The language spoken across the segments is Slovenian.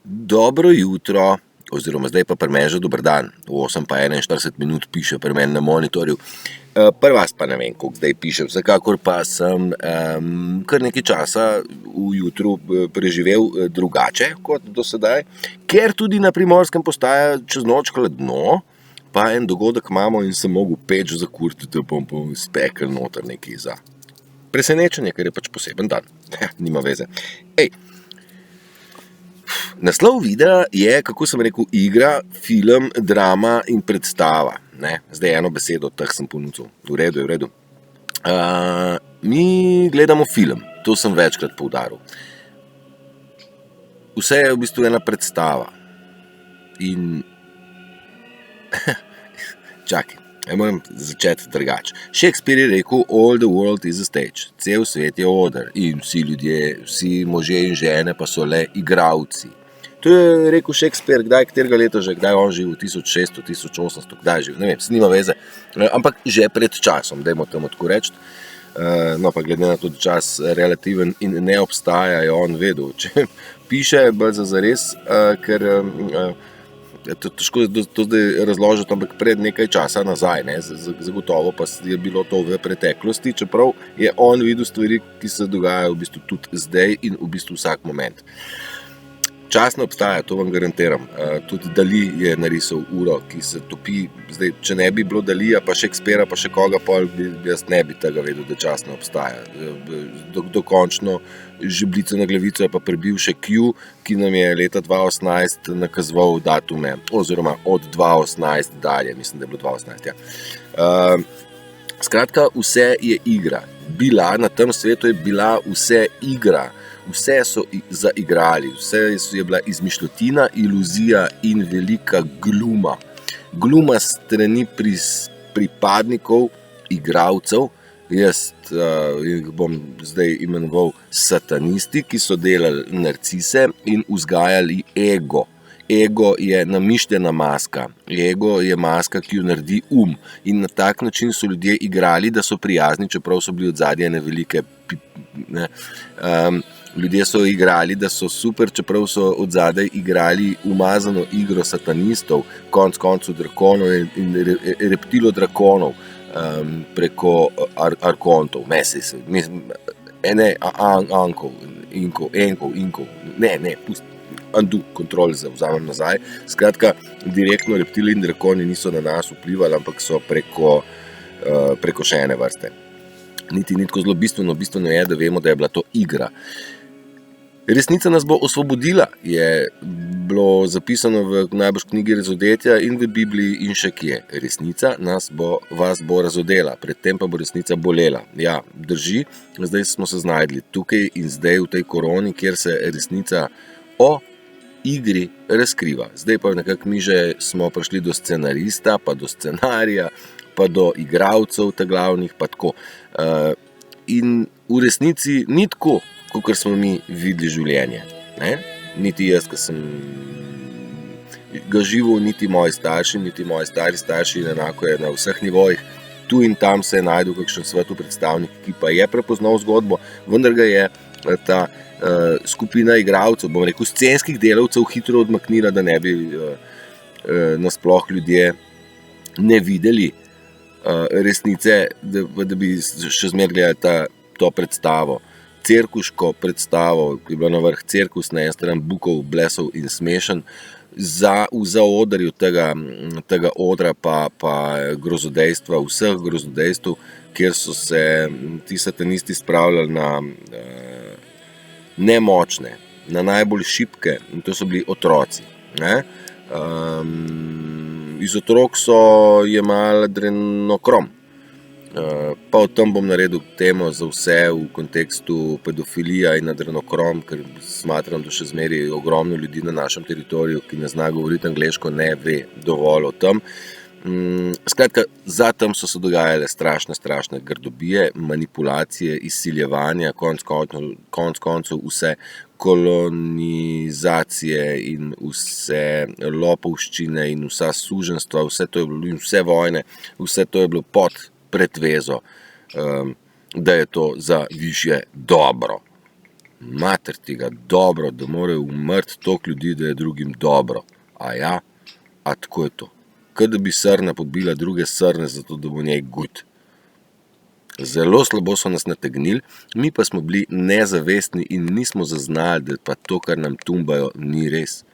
Dobro jutro, oziroma zdaj pa pri meni že dober dan, 8:41 piše pri meni na monitorju. Pri vas pa ne vem, koliko zdaj piše, vsekakor pa sem kar nekaj časa v jutru preživel drugače kot do sedaj, ker tudi na Primorskem postaja čez noč hladno, pa en dogodek imamo in sem mogel peč zakuriti, da bom spekel noter nekaj za presenečenje, ker je pač poseben dan. Nima veze. Naslov videa je, kako sem rekel, igra, film, drama in predstava. Zdaj eno besedo od teh sem ponudil. V redu. Mi gledamo film, to sem večkrat poudaril. Vse je v bistvu ena predstava. In čakaj, moram začeti drugače. Shakespeare je rekel, all the world is a stage. Cel svet je oder in vsi ljudje, vsi možje in žene pa so le igravci. To je rekel Shakespeare, katerega leta že, kdaj on živi, 1600, 1800, kdaj živi, ne vem, se nima veze, ampak že pred časom, dajmo temu tako reči. No pa glede na to, da čas relativen in ne obstaja, je on vedel, če piše bolj za zares, ker težko to zdaj razložiti, ampak pred nekaj časa nazaj, zagotovo pa je bilo to v preteklosti, čeprav je on videl stvari, ki se dogajajo v bistvu tudi zdaj in v bistvu vsak moment. Čas ne obstaja, to vam garantiram. Tudi Dali je narisal uro, ki se topi. Zdaj, če ne bi bilo Dalija, pa Shakespearea, pa še koga, pol jaz ne bi tega vedel, da čas ne obstaja. Dokončno žebljico na glavico je pa prebil še Q, ki nam je leta 2018 nakazoval datume, oziroma od 2018 dalje, mislim, da je bilo 2018, ja. Skratka, vse je igra. Na tem svetu je bila vse igra. Vse so zaigrali, vse je bila izmišljotina, iluzija in velika gluma. Gluma strani pripadnikov, igralcev, jaz jih bom zdaj imenoval satanisti, ki so delali narcise in vzgajali ego. Ego je namišljena maska, ego je maska, ki jo naredi in na tak način so ljudje igrali, da so prijazni, čeprav so bili odzadje ene velike Ljudje so igrali, da so super, čeprav so odzadaj igrali umazano igro satanistov, konec koncev drakonov in reptilodrakonov preko arkontov, inkov, undo, kontrol vzamem nazaj. Skratka, direktno reptili in drakoni niso na nas vplivali, ampak so preko še ene vrste. Niti ni tako zelo bistveno je, da vemo, da je bila to igra. Resnica nas bo osvobodila, je bilo zapisano v najbrž knjigi Razodetja in v Bibliji in še kje. Resnica vas bo razodela, predtem pa bo resnica bolela. Ja, drži, zdaj smo se znajdli tukaj in zdaj v tej koroni, kjer se resnica o igri razkriva. Zdaj pa nekako mi že smo prišli do scenarista, pa do scenarija, pa do igralcev ta glavnih, pa tako. In v resnici ni tako, kakor smo mi videli življenje. Niti jaz, ki sem ga živel, niti moji starši, niti moji stari starši, enako je na vseh nivojih. Tu in tam se je najdel kakšen svetu predstavnik, ki pa je prepoznal zgodbo, vendar ga je ta skupina igralcev, bom rekel, scenskih delavcev hitro odmaknila, da ne bi nasploh ljudje ne videli resnice, da bi še zmeraj gledali to predstavo. Cirkuško predstavo, ki je bila na vrh cirkus, na eni strani bukov, blesov in smešen, v zaodrju tega odra pa grozodejstva, vseh grozodejstv, kjer so se ti satanisti spravljali na nemočne, na najbolj šibke, in to so bili otroci. Iz otrok so jemali adrenokrom. Pa o tem bom naredil temo za vse v kontekstu pedofilija in adrenokrom, ker smatram, da še zmeraj ogromno ljudi na našem teritoriju, ki ne zna govoriti angleško, ne ve dovolj o tem. Skratka, za tem so se dogajale strašne grdobije, manipulacije, izsiljevanja, konec koncev vse kolonizacije in vse lopovščine in vsa suženjstva, vse to je bilo in vse vojne, vse to je bilo pod pretvezo, da je to za višje dobro. Mater tega dobro, da more umrti toliko ljudi, da je drugim dobro. A ja, a tako je to. Kot da bi srna pobila druge srne, zato da bo njej good. Zelo slabo so nas nategnili, mi pa smo bili nezavestni in nismo zaznali, da pa to, kar nam tumbajo, ni res.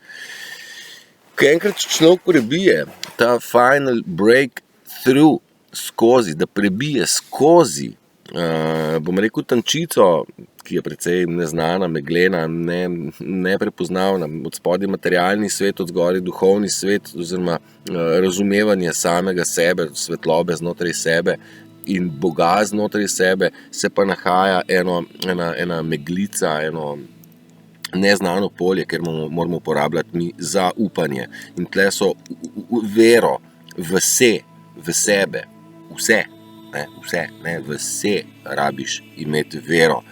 Ko enkrat človek prebije ta final breakthrough skozi, da prebije skozi, bom rekel, tančico, ki je precej neznana, meglena, neprepoznavna, od spodaj materialni svet, od zgoraj duhovni svet, oziroma razumevanje samega sebe, svetlobe znotraj sebe in Boga znotraj sebe, se pa nahaja ena meglica, eno neznano polje, ker moramo uporabljati mi za upanje. In tle so vero v sebe, vse, rabiš imeti vero,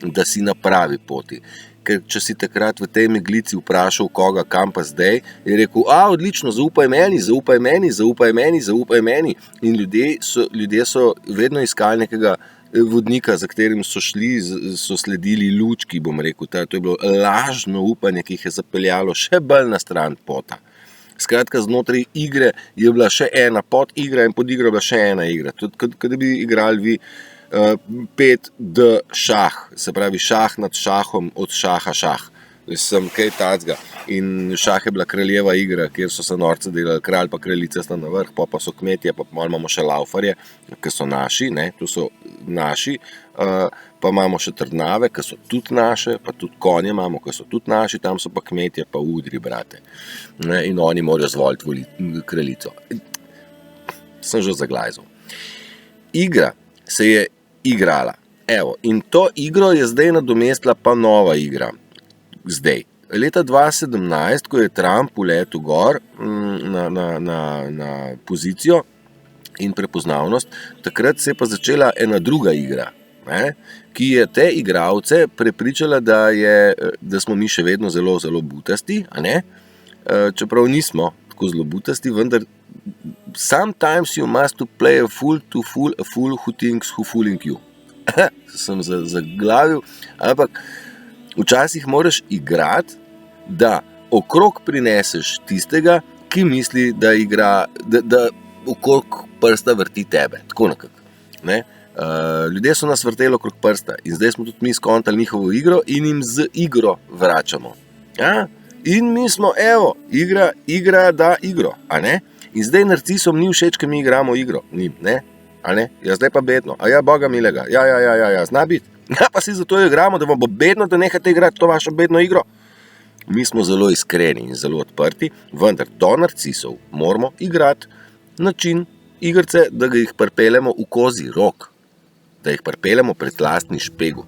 da si na pravi poti. Ker če si takrat v tej meglici vprašal koga, kam pa zdaj, je rekel, odlično, zaupaj meni. In ljudje so vedno iskali nekega vodnika, za katerim so šli, so sledili lučki, bom rekel. To je bilo lažno upanje, ki jih je zapeljalo še bolj na stran pota. Skratka, znotraj igre je bila še ena podigra in pod igro je bila še ena igra. Tudi, kot bi igrali vi 5D šah, se pravi šah nad šahom, od šaha šah. Sem kaj tacga. In šah je bila kraljeva igra, kjer so se norce delali, kralj pa kraljica sta na vrh, pa so kmetje, pa malo imamo še laufarje, ki so naši, tu so naši, pa imamo še trdnave, ki so tudi naše, pa tudi konje imamo, ki so tudi naši, tam so pa kmetje, pa udri, brate. In oni morajo zvoliti kraljico. Sem že zaglajzal. Igra se je igrala. Evo, in to igro je zdaj nadomestila pa nova igra. Zdaj. Leta 2017, ko je Trump uletel gor na pozicijo in prepoznavnost, takrat se je pa začela ena druga igra, ki je te igralce prepričala, da smo mi še vedno zelo, zelo butasti, čeprav nismo tako zelo butasti, vendar sometimes you must play a fool to fool a fool who thinks who fooling you. Sem zaglavil, ampak včasih moraš igrati, da okrog prineseš tistega, ki misli, da igra, da okrog prsta vrti tebe. Tako nekako. Ljudje so nas vrteli okrog prsta in zdaj smo tudi mi skontali njihovo igro in jim z igro vračamo. In mi smo, igra da igro, In zdaj narcisom ni všeč, ker mi igramo igro. Njim, Ja, zdaj pa bedno. Boga milega. Ja, zna biti. Pa si zato igramo, da vam bo bedno, da nehate igrati to vašo bedno igro. Mi smo zelo iskreni in zelo odprti, vendar do narcisov moramo igrati način igrice, da jih pripeljemo v kozji rok, da jih pripeljemo pred lastni špegu,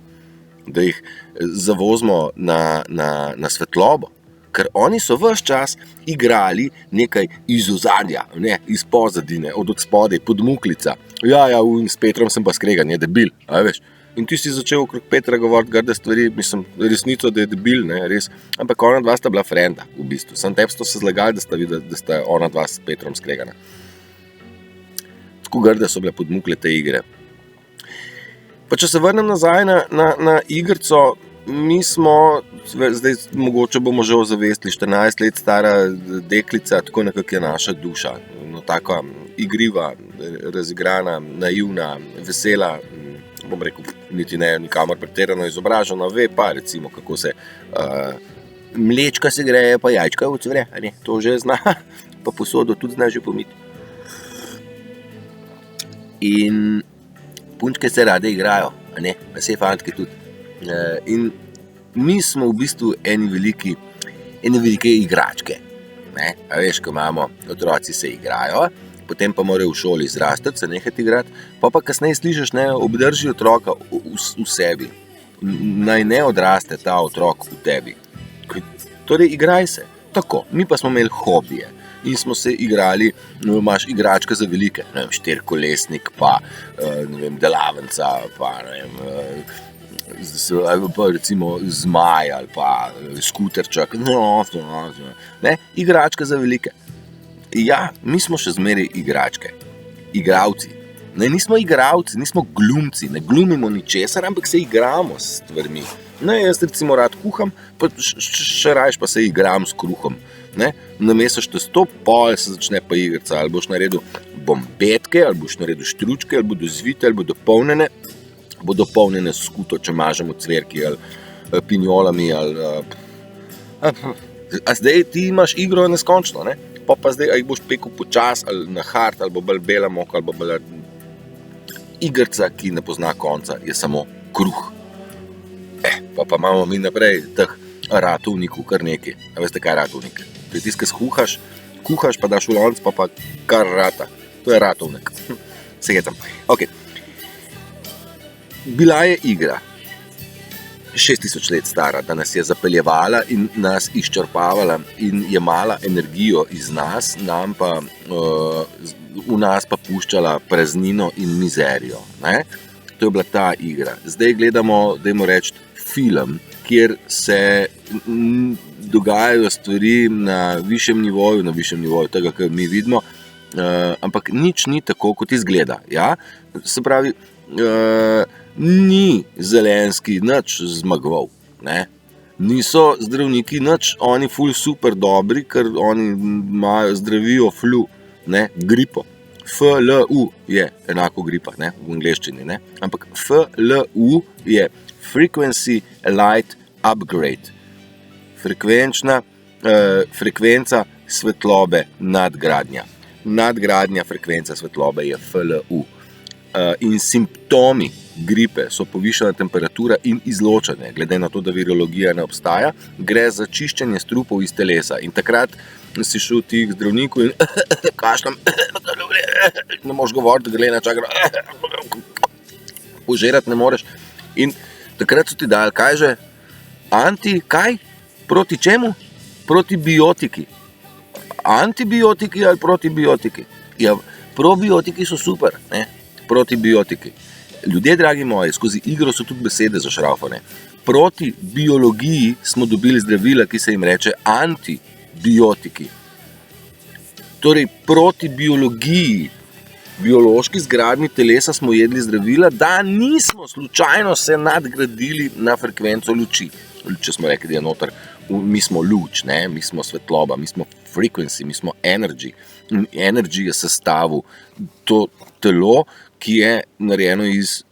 da jih zavozimo na svetlobo, ker oni so ves čas igrali nekaj iz ozadja, iz pozadine, od spodaj, podmuklica. Ja, s Petrom sem pa skregan, je debil, veš. In ti si začel okrog Petra govoriti grde stvari, mislim, resnico, da je debil, res. Ampak ona dva sta bila frenda, v bistvu. Sam tebi sto se zlagali, da sta ona dva s Petrom skregana. Tako grde so bile podmukle te igre. Pa če se vrnem nazaj na igrico, mi smo, zdaj mogoče bomo že ozavestili, 14 let stara deklica, tako nekako je naša duša. Taka igriva, razigrana, naivna, vesela, bom rekel, niti ne nikamor pretirano izobražena, ve pa recimo, kako se mlečka se greje, pa jajčka ucvre, to že zna, pa posodo tudi zna že pomiti. In punčke se rade igrajo, pa vse fantke tudi. In mi smo v bistvu ene velike igračke. Veš, ko imamo, otroci se igrajo, potem pa morajo v šoli zrastati, se nehati igrati, pa kasneje slišiš, obdrži otroka v sebi. Naj ne odraste ta otrok v tebi. Torej, igraj se. Tako, mi pa smo imeli hobije in smo se igrali, imaš igračke za velike, štirikolesnik, pa delavnica, pa recimo zmaj ali pa skuterček, igračke za velike. Ja, mi smo še zmeraj igračke, igravci, Ne, nismo igralci, nismo glumci, ne glumimo ničesar, ampak se igramo s stvarmi. Ne, jaz recimo rad kuham, pa še rajš pa se igram s kruhom. Ne, namešaš testo, pol se začne pa igrati, ali boš naredil bombetke, ali boš naredil štručke, ali bodo zvite, ali bodo polnjene s skuto, če mažemo cverki, ali pinjolami, A zdaj ti imaš igro neskončno, ne? Pa zdaj, ali boš pekel počas, ali na hard, ali bo bolj bela moka, ali bo bolj igrca, ki ne pozna konca, je samo kruh. Pa imamo mi naprej teh ratovnikov kar nekaj. A veste, kaj je ratovnik? To je tisto, ki kuhaš, pa daš v lonec, pa kar rata. To je ratovnik. Se getam. Ok. Bila je igra 6000 let stara, da nas je zapeljevala in nas izčrpavala in jemala energijo iz nas, v nas pa puščala praznino in mizerijo. Ne? To je bila ta igra. Zdaj gledamo, dajmo reči, film, kjer se dogajajo stvari na višjem nivoju tega, kar mi vidimo, ampak nič ni tako, kot izgleda. Ja? Se pravi, ni Zelenski nič zmagoval, ne? Niso zdravniki nič, oni ful super dobri, ker oni zdravijo flu, ne? Gripo. FLU je enako gripa, ne? V angleščini, ne? Ampak FLU je Frequency Light Upgrade. Frekvenca svetlobe nadgradnja. Nadgradnja frekvenca svetlobe je FLU. In simptomi gripe so povišana temperatura in izločanje. Glede na to, da virologija ne obstaja, gre za čiščenje strupov iz telesa. In takrat si šel ti k zdravniku in kašljam, ne moreš govoriti, gleda, čakaj, požirati ne moreš. In takrat so ti dali, kaj že? Kaj? Proti čemu? Proti biotiki. Antibiotiki ali protibiotiki? Ja, probiotiki so super, ne? Protibiotiki. Ljudje, dragi moji, skozi igro so tudi besede zašraufane. Proti biologiji smo dobili zdravila, ki se jim reče antibiotiki. Torej, proti biologiji, biološki zgradnji telesa smo jedli zdravila, da nismo slučajno se nadgradili na frekvenco luči. Če smo rekli, da je noter, mi smo luč, ne? Mi smo svetloba, mi smo frequency, mi smo energy. In energy je sestavil to telo, ki je narejeno iz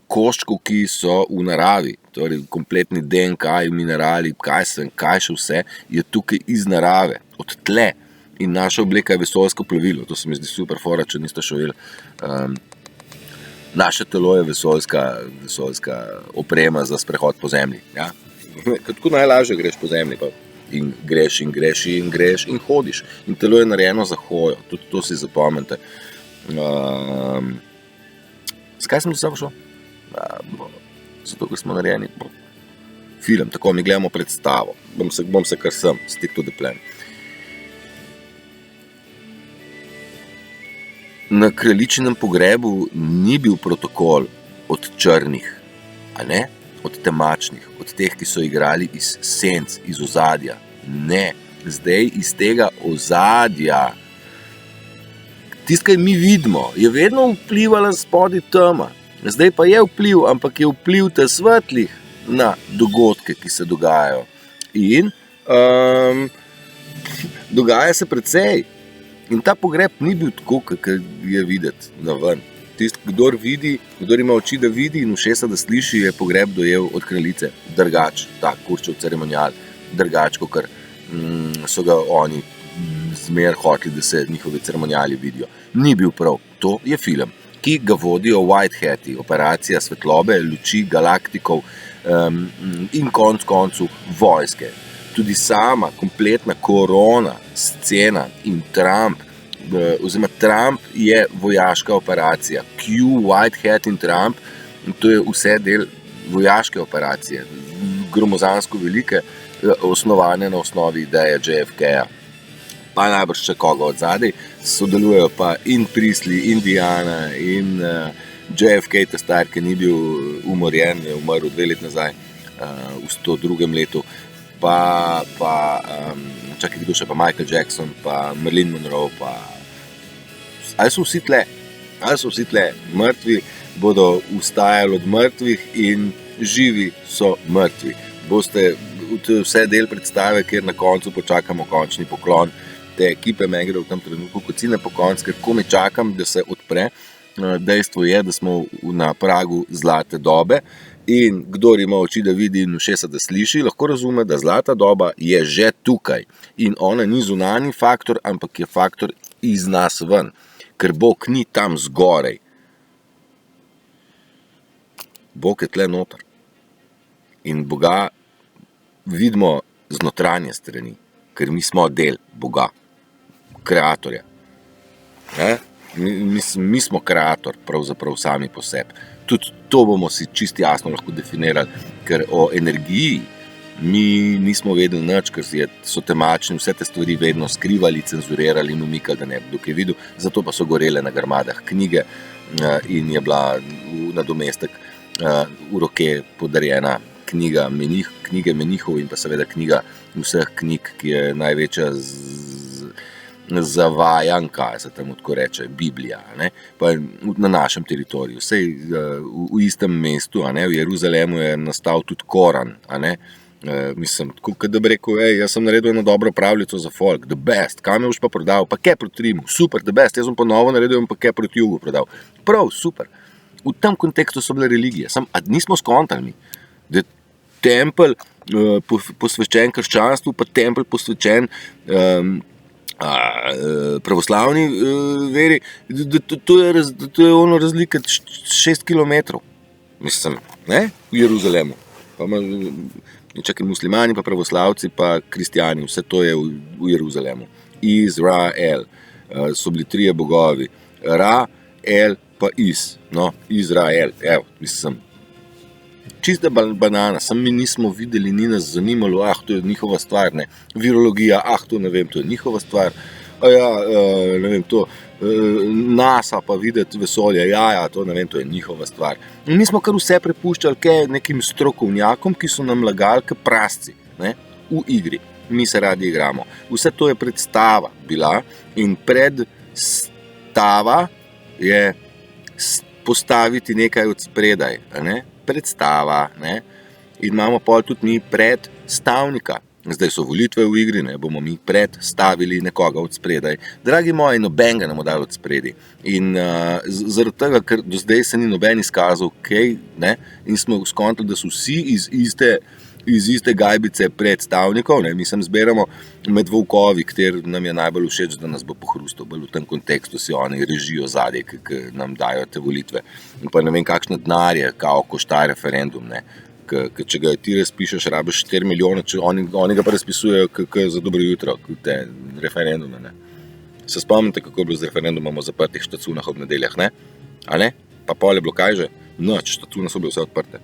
koščkov, ki so v naravi. Torej, kompletni DNK in minerali, kaj še vse, je tukaj iz narave, od tle. In naša obleka je vesoljsko plovilo. To se mi zdi super fora, če niste še videli. Naše telo je vesoljska oprema za sprehod po zemlji. Ja? Tako najlažje greš po zemlji. In greš in hodiš. In telo je narejeno za hojo. Tudi to si zapomnite. Skaj sem do sebe šel? Zato, ker smo narejeni. Film, tako mi gledamo predstavo. Bom se kar sem, stick to the plan. Na kraljičinem pogrebu ni bil protokol od črnih, a ne? Od temačnih, od teh, ki so igrali iz senc, iz ozadja. Ne, zdaj iz tega ozadja. Tisto, kaj mi vidimo, je vedno vplivala spodaj tema. Zdaj pa je vpliv, ampak je vpliv te svetlih na dogodke, ki se dogajajo. In dogaja se precej. In ta pogreb ni bil tako, kakor je videti na ven. Tisti, kdor ima oči, da vidi in ušesa, da sliši, je pogreb dojel od kraljice. Drgač, ta kurčev ceremonial, drgač, kakor so ga oni zmer hoteli, da se njihovi ceremonijali vidijo. Ni bil prav. To je film, ki ga vodijo White Hati, operacija svetlobe, luči, galaktikov in koncu vojske. Tudi sama kompletna korona, scena in Trump je vojaška operacija. Q, White Hat in Trump, to je vse del vojaške operacije, gromozansko velike, osnovane na osnovi ideje JFK-ja. Pa najbrž še koga od zadaj, sodelujejo pa in Priestley, Indiana in JFK, ta star, ki ni bil umorjen, je umrl 2 leti nazaj, v 102. letu. Čakaj, kdo še, pa Michael Jackson, pa Marilyn Monroe, ali so vsi tle? Ali so vsi tle mrtvi, bodo vstajali od mrtvih in živi so mrtvi. Boste vse del predstave, kjer na koncu počakamo končni poklon te ekipe, me gre v tem trenutku kocine po konc, ker komaj čakam, da se odpre. Dejstvo je, da smo na pragu zlate dobe in kdor ima oči, da vidi in ušesa, da sliši, lahko razume, da zlata doba je že tukaj in ona ni zunanji faktor, ampak je faktor iz nas ven, ker Bog ni tam zgorej. Bog je tle noter in Boga vidimo z notranje strani, ker mi smo del Boga, kreatorja. Mi smo kreator, pravzaprav sami po sebi. Tudi to bomo si čisto jasno lahko definirali, ker o energiji mi nismo vedeli nič, ker so temačni vse te stvari vedno skrivali, cenzurirali in umikali, da ne bi kdo kaj videl. Zato pa so gorele na grmadah knjige in je bila v nadomestek v roke podarjena knjige menihov in pa seveda knjiga vseh knjig, ki je največja zavajanka, se temu tako reče, Biblija, ne? Pa na našem teritoriju. Sej v istem mestu, v Jeruzalemu je nastal tudi Koran, mislim, tako da bi rekel, jaz sem naredil eno dobro pravljico za folk, the best, kam je už pa prodal, pa kaj proti Rimu, super, the best, jaz sem pa novo naredil in pa kaj proti jugu prodal. Prav, super. V tem kontekstu so bile religije, nismo skontali mi, da je tempelj posvečen krščanstvu, pa tempelj posvečen pravoslavni veri, to je ono razlika 6 kilometrov, mislim, ne, v Jeruzalemu. Pa čakaj, muslimani, pa pravoslavci, pa kristjani, vse to je v Jeruzalemu. Izrael, so bili trije bogovi, Ra, El, pa Is, no, Izrael, evo, mislim, čista banana, sam mi nismo videli, ni nas zanimalo, to je njihova stvar, ne, virologija, to ne vem, to je njihova stvar, ne vem, to, NASA pa videti vesolje, to ne vem, to je njihova stvar. In mi smo kar vse prepuščali nekim strokovnjakom, ki so nam lagali k prasci, ne, v igri. Mi se radi igramo. Vse to je predstava bila in predstava je postaviti nekaj od spredaj, ne, predstava, ne, in imamo pol tudi mi predstavnika. Zdaj so volitve v igri, ne, bomo mi predstavili nekoga od spredaj. Dragi moji, nobenega ne bomo dali od spredaj. In zaradi tega, ker do zdaj se ni noben izkazal, ne, in smo skontali, da so vsi iz iste gajbice predstavnikov, ne, mi sem zberamo med volkovi, kjer nam je najbolj všeč, da nas bo pohrustil, bolj v tem kontekstu si oni režijo zadaj, ki nam dajo te volitve. In pa ne vem, kakšne denarje, kao košta referendum, ne. Če ga ti razpišeš, rabiš 4 milijone, oni ga pa razpisujejo za dobro jutro, te referendume, ne. Se spomnite, kako je bilo z referendumom o zaprtih štacunah ob nedeljah, ne? A ne? Pa pol je bilo kaj že? Noč, štacune so bile vse odprte.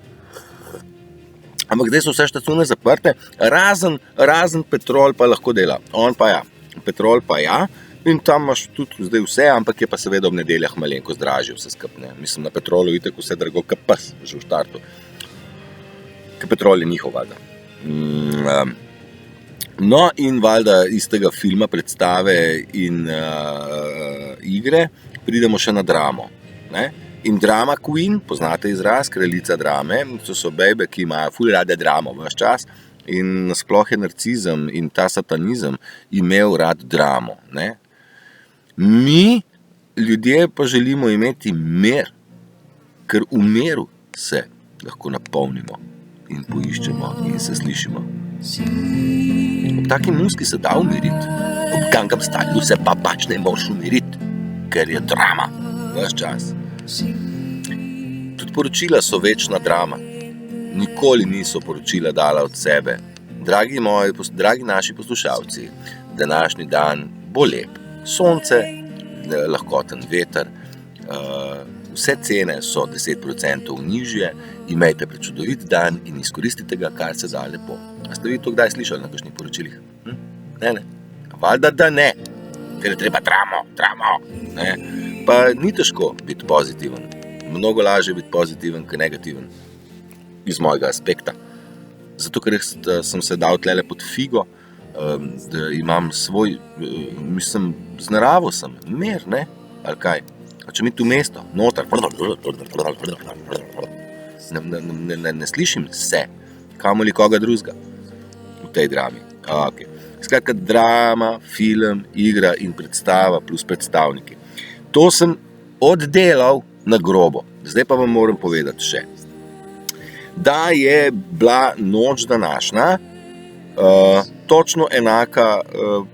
Ampak zdaj so vse štacune zaprte, razen Petrol pa lahko dela. On pa ja, Petrol pa ja, in tam imaš tudi zdaj vse, ampak je pa seveda ob nedeljah malenko zdražje vse skupaj, ne. Mislim, na Petrolu itak vse drago, kot pes, že v štartu. Ker Petrol je njihov, valjda. No, in valjda iz tega filma, predstave in igre pridemo še na dramo, ne? In drama queen, poznate izraz, kraljica drame, to so bejbe, ki imajo ful rade dramo ves čas in nasploh je narcizem in ta satanizem imel rad dramo, ne? Mi, ljudje, pa želimo imeti mir, ker v miru se lahko napolnimo in poiščemo in se slišimo. Ob taki muski se da umiriti, ob Gangnam Stylu se pa pač ne moš umiriti, ker je drama ves čas. Tudi poročila so večna drama. Nikoli niso poročila dala od sebe. Dragi naši poslušalci, današnji dan bo lep. Sonce, lahkoten veter, vse cene so 10% nižje, imejte prečudovit dan in izkoristite ga, kar se da lepo. A ste vi to kdaj slišali na kakšnih poročilih? Ne. Valjda, da ne, ker je treba dramo, ne. Pa ni težko biti pozitiven. Mnogo lažje biti pozitiven, kot negativen. Iz mojega aspekta. Zato, ker sem se dal tlele pod figo, da imam svoj, mislim, z naravo sem, mir, ne, ali kaj. če mi tu mesto, noter, ne slišim se, kamoli koga drugega v tej drami. Okay. Skratka, drama, film, igra in predstava plus predstavniki. To sem oddelal na grobo. Zdaj pa vam moram povedati še, da je bila noč današnja točno enaka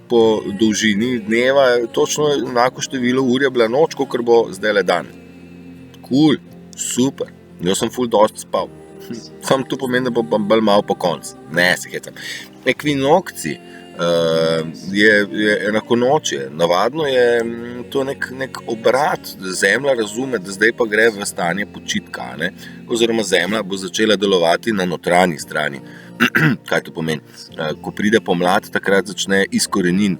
po dolžini dneva, točno enako število ur je bila noč, kakor bo zdajle dan. Cool, super. Jaz sem ful dosti spal. Sam to pomeni, da bo bolj malo po koncu. Ne, se hecam. Ekvinokci je enakonočje. Navadno je to nek obrat. Zemlja razume, da zdaj pa gre v stanje počitka, ne? Oziroma zemlja bo začela delovati na notranji strani. Kaj to pomeni? Ko pride pomlad, takrat začne iz korenin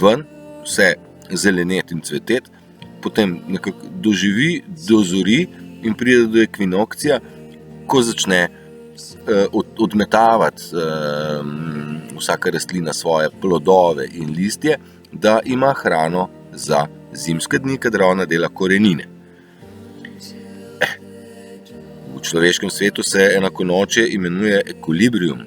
ven, vse zeleneti in cveteti, potem nekako doživi, dozori in pride do ekvinokcija, ko začne odmetavati vsaka rastlina svoje plodove in listje, da ima hrano za zimske dni, kadar ona dela korenine. V človeškem svetu se enakonočje imenuje ekvilibrium,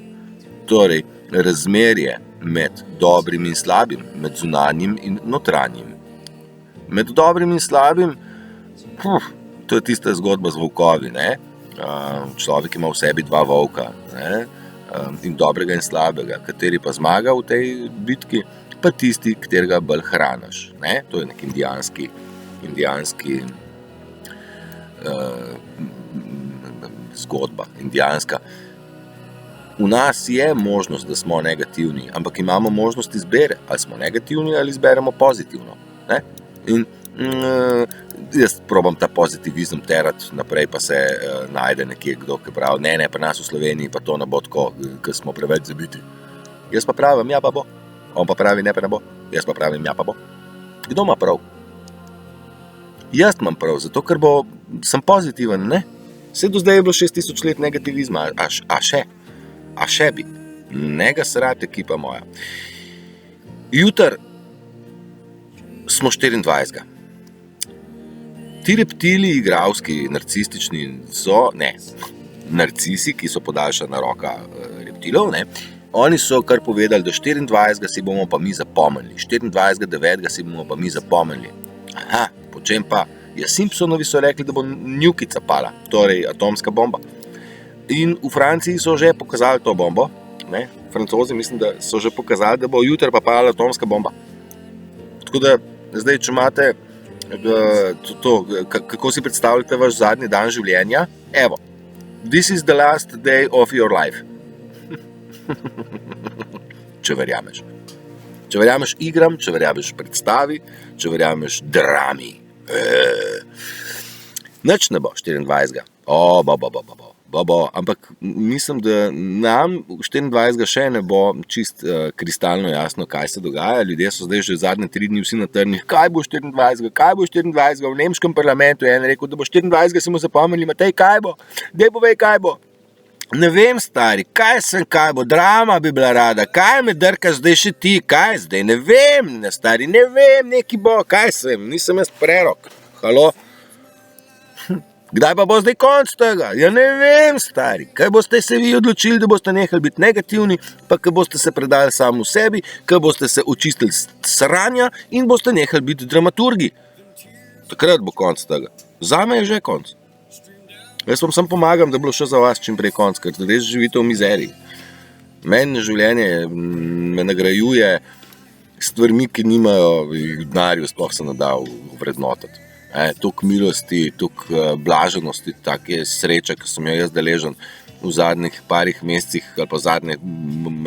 torej razmerje med dobrim in slabim, med zunanjim in notranjim. Med dobrim in slabim, to je tista zgodba z volkovi, ne? Človek ima v sebi dva volka, ne? In dobrega in slabega, kateri pa zmaga v tej bitki, pa tisti, katerega bolj hraniš, ne? To je nek indijanski zgodba, indijanska. V nas je možnost, da smo negativni, ampak imamo možnost izbere, ali smo negativni ali izberemo pozitivno, ne? In jaz probam ta pozitivizem terati naprej, pa se najde nekje kdo, ki pravi, ne, pa nas v Sloveniji pa to ne bo tako, ker smo preveč zabiti. Jaz pa pravim, ja pa bo. On pa pravi, ne pa ne bo. Jaz pa pravim, ja pa bo. Kdo ima prav? Jaz imam prav, zato ker sem pozitiven, ne? Vse do zdaj je bilo 6000 let negativizma, a še bi. Ne ga srati, ekipa moja. Jutri smo 24. Ti reptili igralski, narcistični narcisi, ki so podaljšana roka reptilov, ne, oni so kar povedali, da 24. si bomo pa mi zapomnili, 24.9. si bomo pa mi zapomnili. Aha, po čem pa? Ja, Simpsonovi so rekli, da bo njukica pala, torej atomska bomba. In v Franciji so že pokazali to bombo, ne, Francozi mislim, da so že pokazali, da bo jutri pa pala atomska bomba. Tako da, zdaj, če imate kako si predstavljate vaš zadnji dan življenja? Evo, this is the last day of your life. Če verjameš. Če verjameš igram, če verjameš predstavi, če verjameš drami. Nič ne bo 24. Ampak mislim, da nam 24. še ne bo čist kristalno jasno, kaj se dogaja. Ljudje so zdaj že zadnje 3 dni vsi na trnih. Kaj bo 24. Kaj bo 24. V nemškem parlamentu je en rekel, da bo 24. si mu zapomnili, Matej, kaj bo? Dej povej, kaj bo? Ne vem, stari, kaj bo? Drama bi bila rada. Kaj me drkaš zdaj še ti? Kaj zdaj? Ne vem, stari, ne vem, neki bo. Kaj sem? Nisem jaz prerok. Halo? Kdaj pa bo zdaj konc tega? Ja ne vem, stari. Kaj boste se vi odločili, da boste nehali biti negativni, pa kaj boste se predali samo v sebi, kaj boste se očistili sranja in boste nehali biti dramaturgi. Takrat bo konc tega. Zame je že konc. Jaz vam samo pomagam, da bo še za vas čim prej konc, ker res živite v mizeriji. Meni življenje me nagrajuje stvarmi, ki nimajo denarju, sploh se ne da vrednotiti. Toliko milosti, toliko blaženosti, take sreče, ki sem jo jaz deležen v zadnjih parih mesecih ali pa zadnjih,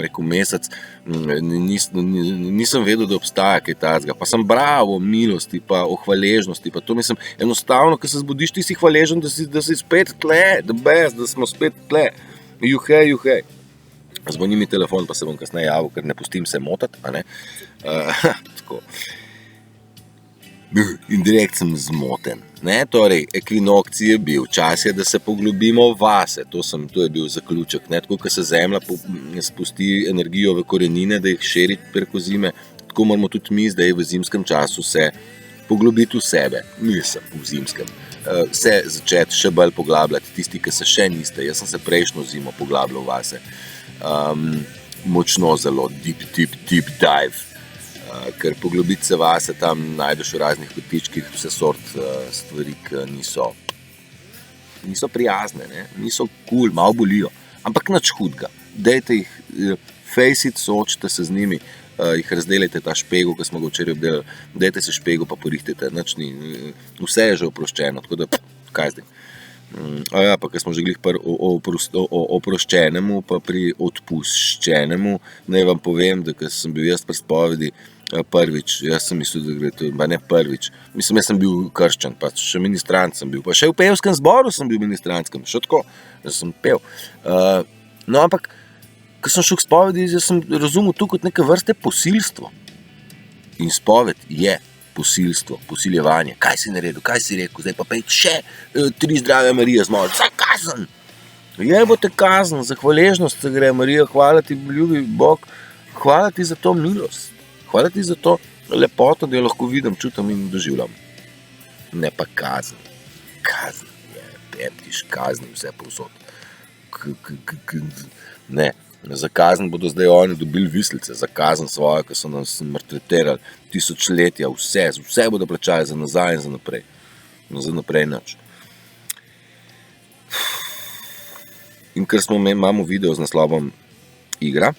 rekel, mesec, nisem vedel, da obstaja kaj takega. Pa sem bral o milosti, pa o hvaležnosti, pa to mislim, enostavno, ko se zbudiš, ti si hvaležen, da si spet tle, da smo spet tle. Juhej. Zvoni mi telefon, pa se bom kasneje javil, ker ne pustim se motati, a ne? Tako. In direkt sem zmoten. Torej, ekvinokcij je bil, čas je, da se poglobimo vase, to je bil zaključek. Tako, ko se zemlja spusti energijo v korenine, da jih širi preko zime, tako moramo tudi mi zdaj v zimskem času se poglobiti v sebe, nisem v zimskem, se začeti še bolj poglabljati, tisti, ki se še niste. Jaz sem se prejšnjo zimo poglabljal vase, močno zelo deep dive, ker poglobiti se vase, tam najdeš v raznih kotičkih vse sort stvari, ki niso prijazne, ne? Niso cool, malo bolijo, ampak nič hudega. Dajte jih, face it, soočite se z njimi, jih razdelite, ta špegel, ki smo ga včeraj obdelali, dajte se špegel pa porihtite, nič ni, vse je že oproščeno, tako da, kaj zdaj. Ja, pa ker smo že glih oproščenemu, pa pri odpuščenemu, naj vam povem, da ker sem bil jaz pri spovedi prvič, jaz sem mislil, da gre to, ne prvič, mislim, jaz sem bil krščan, pa še ministrant sem bil, pa še v pevskem zboru sem bil ministrantskem, še tako, da sem pel. No, ampak, ko sem šel k spovedi, jaz sem razumel to kot neke vrste posilstvo. In spoved je posilstvo, posiljevanje. Kaj si naredil, kaj si rekel, zdaj pa pej še 3 zdrave Marije z molj, za kazen! Jebote kazen, za hvaležnost se gre, Marija, hvala ti, ljubi Bog, hvala ti za to milost, hvala ti za to lepoto, da jo lahko vidim, čutim in doživljam. Ne pa kazen. Kazen je, peptiš, kazni vse povsod. Ne. Za kazen bodo zdaj oni dobili vislice, za kazen svojo, ki so nas mrtveterali tisočletja, vse bodo plačali za nazaj in za naprej. Za naprej nič. In ker imamo video z naslovom Igra,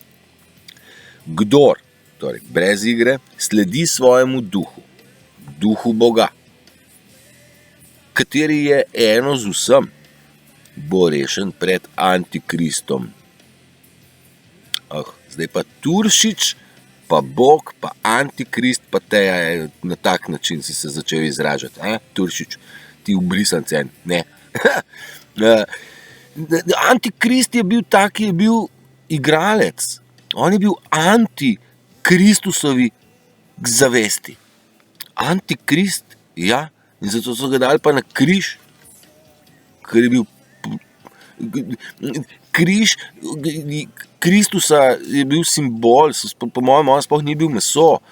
kdor, torej brez igre, sledi svojemu duhu Boga, kateri je eno z vsem, bo rešen pred Antikristom. Zdaj pa Turšič, pa Bog, pa Antikrist, pa Teja, na tak način si se začel izražati. Turšič, ti ubrisancen, ne. Antikrist je bil tak, je bil igralec. On je bil anti-Kristusovi zavesti. Antikrist, ja, in zato so ga dali pa na križ, ker je bil križ Kristusa je bil simbol, po mojem, on sploh ni bil meso.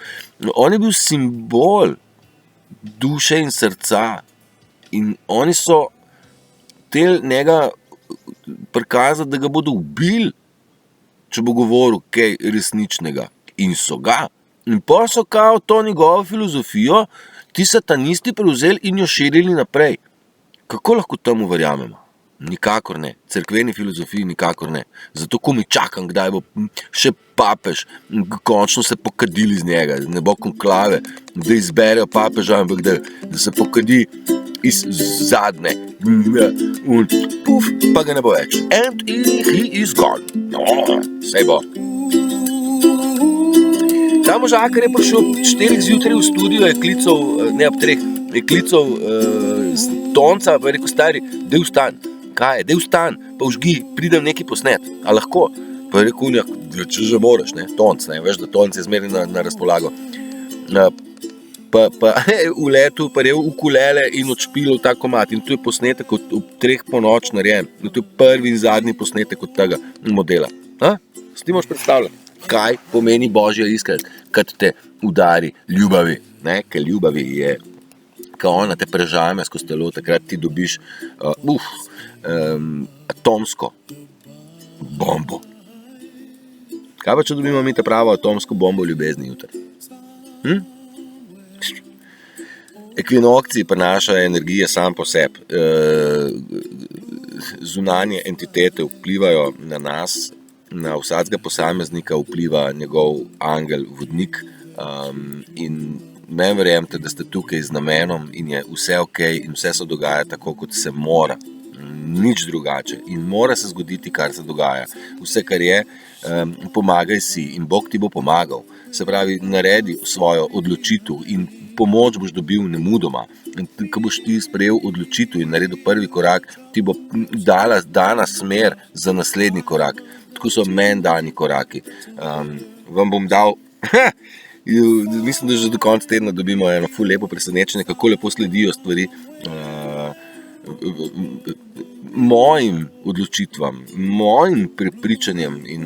On je bil simbol duše in srca. In oni so tel njega prikazati, da ga bodo ubili, če bo govoril kaj resničnega. In so ga. In pa so kao to njegovo filozofijo ti satanisti prevzeli in jo širili naprej. Kako lahko temu verjamemo? Nikakor ne. Cerkveni filozofiji nikakor ne. Zato, ko mi čakam, kdaj bo še papež končno se pokadili z njega, ne bo konklave, da izberejo papeža, ampak da se pokadi iz zadnje. Puf, pa ga ne bo več. And he is gone. Sej bo. Ta možakar je prišel 4 zjutraj v studio, je klical, ne ob 3, je klical Tonca, pa je rekel, stari, dej vstan. Kaj je, dej vstan, pa užgi, pridem nekaj posnet, a lahko? Pa je rekel, če že moraš, ne, Tonc, ne, veš, da Tonc je zmeraj na razpolago. Pa v letu, pa je ukulele in odšpilil ta komad in to je posnetek ob 3 po noč narejen. In to je prvi in zadnji posnetek od tega modela. Si ti moš predstavljati, kaj pomeni Božja iskra, kad te udari ljubavi, ne, ker ljubavi je, ko ona te prežame skozi telo, takrat ti dobiš atomsko bombo. Kaj pa, če dobimo mi te pravo atomsko bombo ljubezni jutri? Ekvinokciji prenašajo energije sam po sebi. Zunanje entitete vplivajo na nas, na vsakega posameznika vpliva njegov angel, vodnik, in meni verjemite, da ste tukaj z namenom in je vse okej in vse se dogaja tako, kot se mora. Nič drugače. In mora se zgoditi, kar se dogaja. Vse, kar je, pomagaj si in Bog ti bo pomagal. Se pravi, naredi svojo odločitev in pomoč boš dobil nemudoma. In ko boš ti sprejel odločitev in naredil prvi korak, ti bo dana smer za naslednji korak. Tako so meni dani koraki. Vam bom dal... Mislim, da že do konca tedna dobimo eno ful lepo presenečenje, kako lepo sledijo stvari mojim odločitvam, mojim prepričanjem in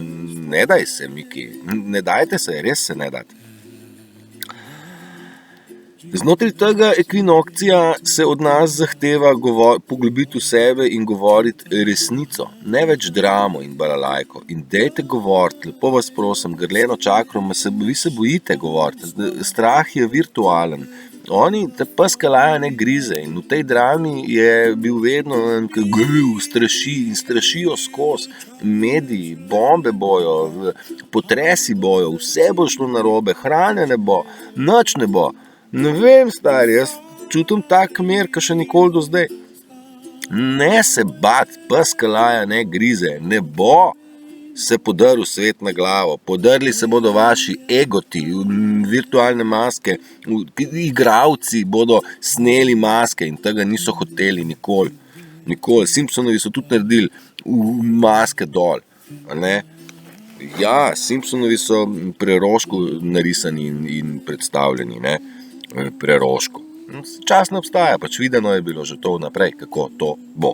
ne daj se, Miki, ne dajte se, res se ne date. Znotraj tega ekvinokcija se od nas zahteva poglobiti v sebe in govoriti resnico, ne več dramo in balalajko. In dejte govoriti, lepo vas prosim, grleno čakro, vi se bojite govoriti, strah je virtualen. Oni te peska laja ne grize in v tej drami je bil vedno straši in strašijo skozi. Mediji, bombe bojo, potresi bojo, vse bo šlo narobe, hrane ne bo, nič ne bo. Ne vem, stari, jaz čutim tak mir, ka še nikoli do zdaj. Ne se bat, peska laja ne grize, ne bo se podrl svet na glavo, podrli se bodo vaši egoti, virtualne maske, igravci bodo sneli maske in tega niso hoteli nikoli. Nikoli. Simpsonovi so tudi naredili maske dol. Ne? Ja, Simpsonovi so preroško narisani in predstavljeni, ne? Preroško. Čas ne obstaja, pač videno je bilo že to vnaprej, kako to bo.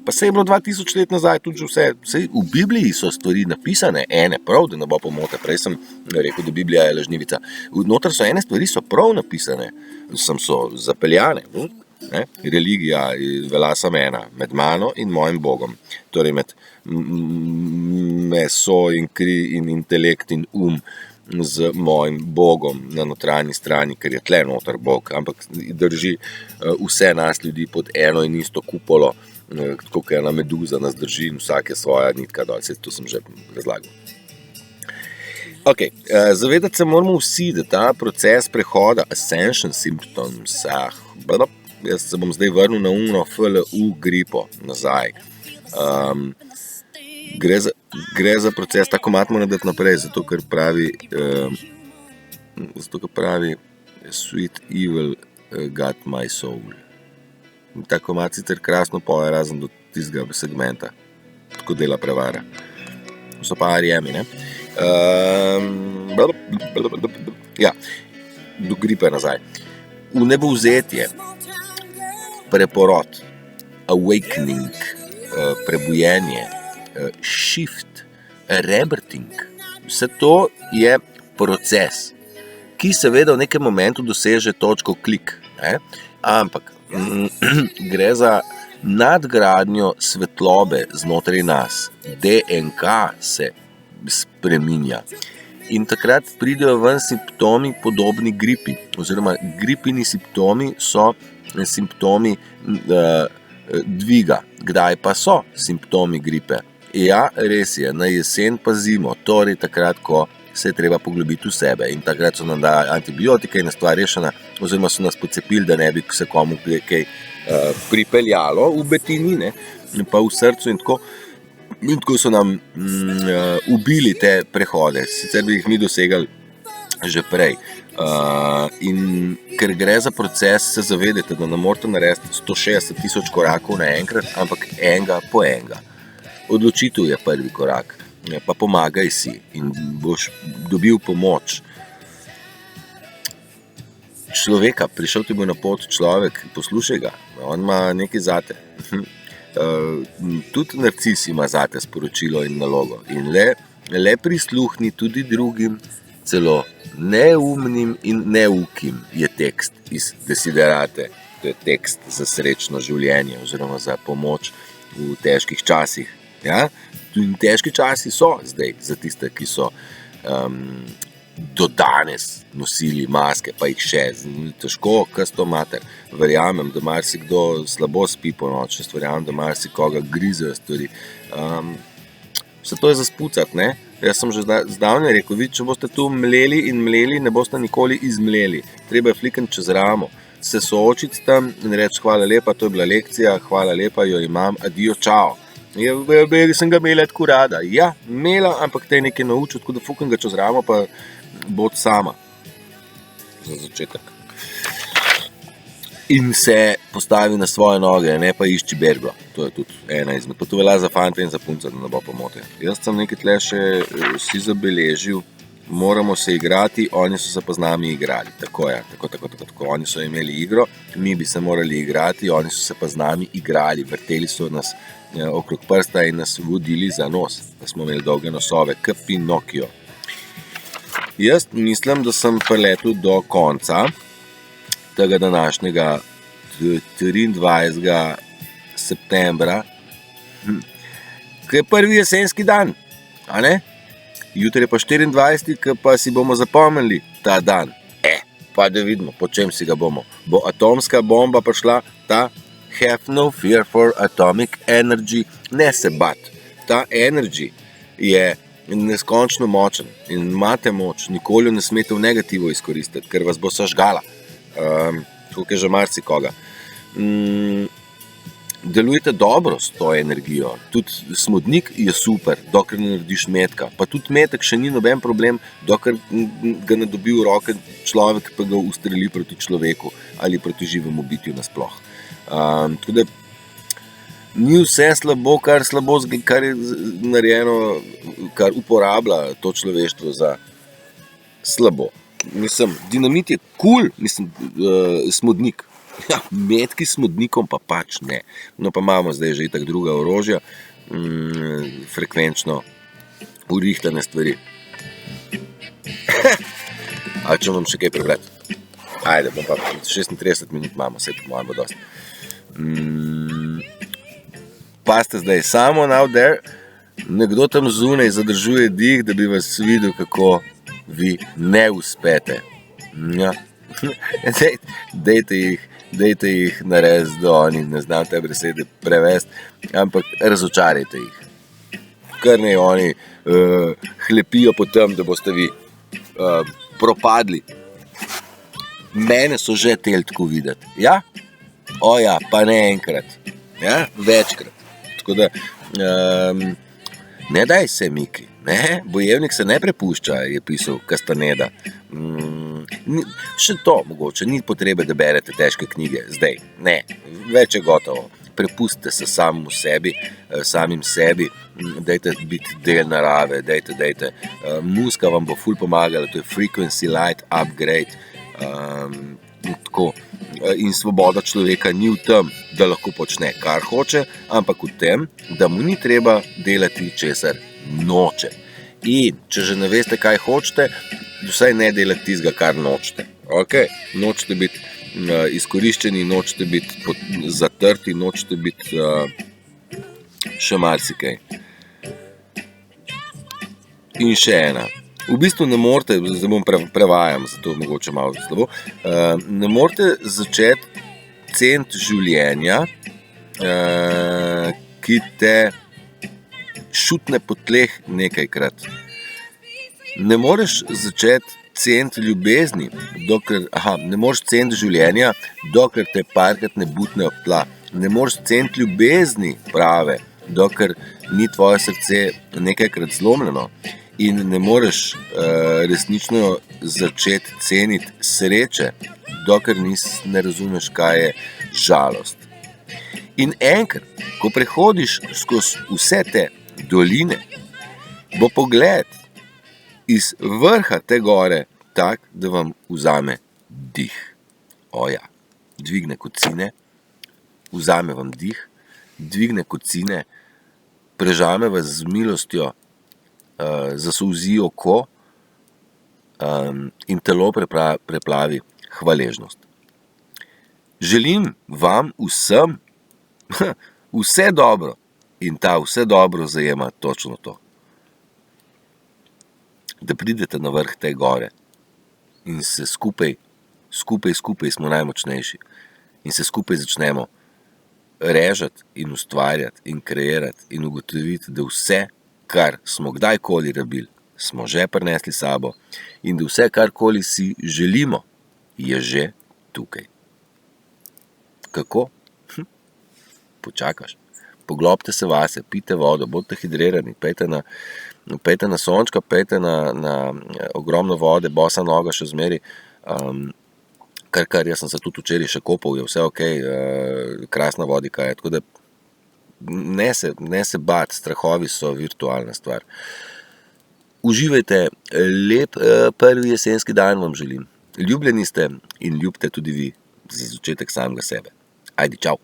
Pa se je bilo 2000 let nazaj tudi že vse. Sej v Bibliji so stvari napisane, ene prav, da ne bo pomote. Prej sem rekel, da Biblija je lažnivica. Noter so ene stvari so prav napisane, sem so zapeljane. Ne? Religija velja samo ena, med mano in mojim Bogom. Torej med meso in kri in intelekt in z mojim Bogom na notranji strani, ker je tle noter Bog, ampak drži vse nas ljudi pod eno in isto kupolo, tako kot ena meduza nas drži in vsak je svoja nitka dol, to sem že razlagal. Ok, zavedati se moramo vsi, da ta proces prehoda, ascension symptoms, jaz se bom zdaj vrnil na FLU gripo nazaj. Gre za proces, ta komad moram dati naprej, zato ker pravi Sweet Evil got my soul. Ta komad sicer krasno poje, razen do tistega segmenta, tako dela prevara. So pa R.E.M. ne? Ja, do gripe nazaj. V nebovzetje, preporod, awakening, prebujenje, shift, rebirthing, vse to je proces, ki seveda v nekem momentu doseže točko klik, ne? Ampak gre za nadgradnjo svetlobe znotraj nas. DNK se spreminja. In takrat pridejo ven simptomi podobni gripi. Oziroma, gripini simptomi so simptomi dviga. Kdaj pa so simptomi gripe? Ja, res je, na jesen pa zimo. Torej takrat, ko se je treba poglobiti v sebe. In takrat so nam dali antibiotike in je stvar rešena, oziroma so nas pocepili, da ne bi se komu kaj pripeljalo v betinine, pa v srcu in tako. In tako so nam ubili te prehode. Sicer bi jih mi dosegali že prej. In ker gre za proces, se zavedate, da ne morete narediti 160 000 korakov naenkrat, ampak enega po enega. Odločitev je prvi korak. Pa pomagaj si in boš dobil pomoč. Človeka, prišel ti bo na pot človek, poslušaj ga, on ima nekaj zate. Tudi narcis ima zate sporočilo in nalogo. In le prisluhni tudi drugim, celo neumnim in neukim je tekst iz Desiderate. To je tekst za srečno življenje oziroma za pomoč v težkih časih. Ja? In težki časi so zdaj za tiste, ki so do danes nosili maske, pa jih še težko, kasto mater. Verjamem, da marsikdo slabo spi po noč, verjamem, da marsikoga grizejo stvari. Vse to je za spucati, ne? Jaz sem že zdavnaj rekel, vi, če boste tu mleli in mleli, ne boste nikoli izmleli. Treba je flikati čez ramo, se soočiti s tem in reči hvala lepa, to je bila lekcija, hvala lepa, jo imam, adijo, čao. Sem ga imela tako rada. Ja, imela, ampak te je nekaj naučil, tako da fukam ga čez ramo, pa bod sama. Za začetek. In se postavi na svoje noge, ne pa išči bergo. To je tudi ena izmed. Pa to velja za fante in za punce, da ne bo pomote. Jaz sem nekaj tle še si zabeležil, moramo se igrati, oni so se pa z nami igrali. Tako je, tako. Oni so imeli igro, mi bi se morali igrati, oni so se pa z nami igrali. Vrteli so nas okrog prsta in nas vodili za nos, da smo imeli dolge nosove, k Pinokio. Jaz mislim, da sem priletel do konca tega današnjega 23. septembra, ki je prvi jesenski dan, a ne? Jutri je pa 24, ki pa si bomo zapomnili ta dan. Pa da vidimo, po čem si ga bomo. Bo atomska bomba prišla, ta have no fear for atomic energy, ne se bat. Ta energy je neskončno močen in imate moč, nikoli ne smete v negativo izkoristiti, ker vas bo sažgala. Tukaj že marsikoga. Delujete dobro s to energijo. Tudi smodnik je super, dokler ne narediš metka. Pa tudi metek še ni noben problem, dokler ga ne dobi v roke človek, pa ga ustreli proti človeku ali proti živemu bitju nasploh. Tako da ni vse slabo, kar je narejeno, kar uporablja to človeštvo za slabo. Mislim, dinamit je cool, smodnik. Ja, metki s smodnikom pa pač ne. No pa imamo zdaj že itak druga orožja, frekvenčno urihtane stvari. A če vam še kaj prebrati? Ajde, bom pa 36 minut imamo, vse po mojem bo dosti. Pa ste zdaj samo out there, nekdo tam zunaj zadržuje dih, da bi vas videl, kako vi ne uspete. Ja. Dejte jih narediti, da oni ne znam te besede prevesti, ampak razočarajte jih. Kar ne oni hlepijo po tem, da boste vi propadli. Mene so že tel tako videti. Ja? O ja, pa ne enkrat. Ja? Večkrat. Tako da, ne daj se, Miki. Ne? Bojevnik se ne prepušča, je pisal Castaneda. Še to mogoče, ni potrebe, da berete težke knjige zdaj, ne, več je gotovo. Prepustite se samim sebi, dajte biti del narave, dajte. Muska vam bo ful pomagala, to je frequency light upgrade. Tako. In svoboda človeka ni v tem, da lahko počne, kar hoče, ampak v tem, da mu ni treba delati česar noče. In če že ne veste, kaj hočete, vsaj ne delati tistega, kar nočete. Okay? Nočete biti izkoriščeni, nočete biti zatrti, nočete biti še marsikaj. In še ena. V bistvu ne morete, zdaj bom prevajam, zato mogoče malo slabo, ne morete začeti ceniti življenja, ki te šutne po tleh nekajkrat. Ne moreš začeti ceniti ljubezni, ne moreš ceniti življenja, dokler te parkrat ne butne ob tla. Ne moreš ceniti ljubezni prave, dokler ni tvoje srce nekajkrat zlomljeno. In ne moreš resnično začeti ceniti sreče, dokler ne razumeš, kaj je žalost. In enkrat, ko prehodiš skozi vse te doline, bo pogled iz vrha te gore tak, da vam vzame dih. Oja, dvigne kocine, vzame vam dih, dvigne kocine, prežame vas z milostjo, zasolzi oko in telo preplavi hvaležnost. Želim vam vsem vse dobro in ta vse dobro zajema točno to. Da pridete na vrh te gore in se skupaj smo najmočnejši in se skupaj začnemo režati in ustvarjati in kreirati in ugotoviti, da vse, kar smo kdajkoli rabili, smo že prinesli sabo in da vse, karkoli si želimo, je že tukaj. Kako? Počakaš. Poglobite se vase, pijte vodo, bodite hidrirani, pejte na sončka, pejte na ogromno vode, bosa noga še zmeri, kar jaz sem se tudi včeraj še kopal, je vse ok, krasna vodika je, tako da ne se bati, strahovi so virtualna stvar. Uživajte, lep prvi jesenski dan vam želim. Ljubljeni ste in ljubite tudi vi za začetek samega sebe. Ajde, čau!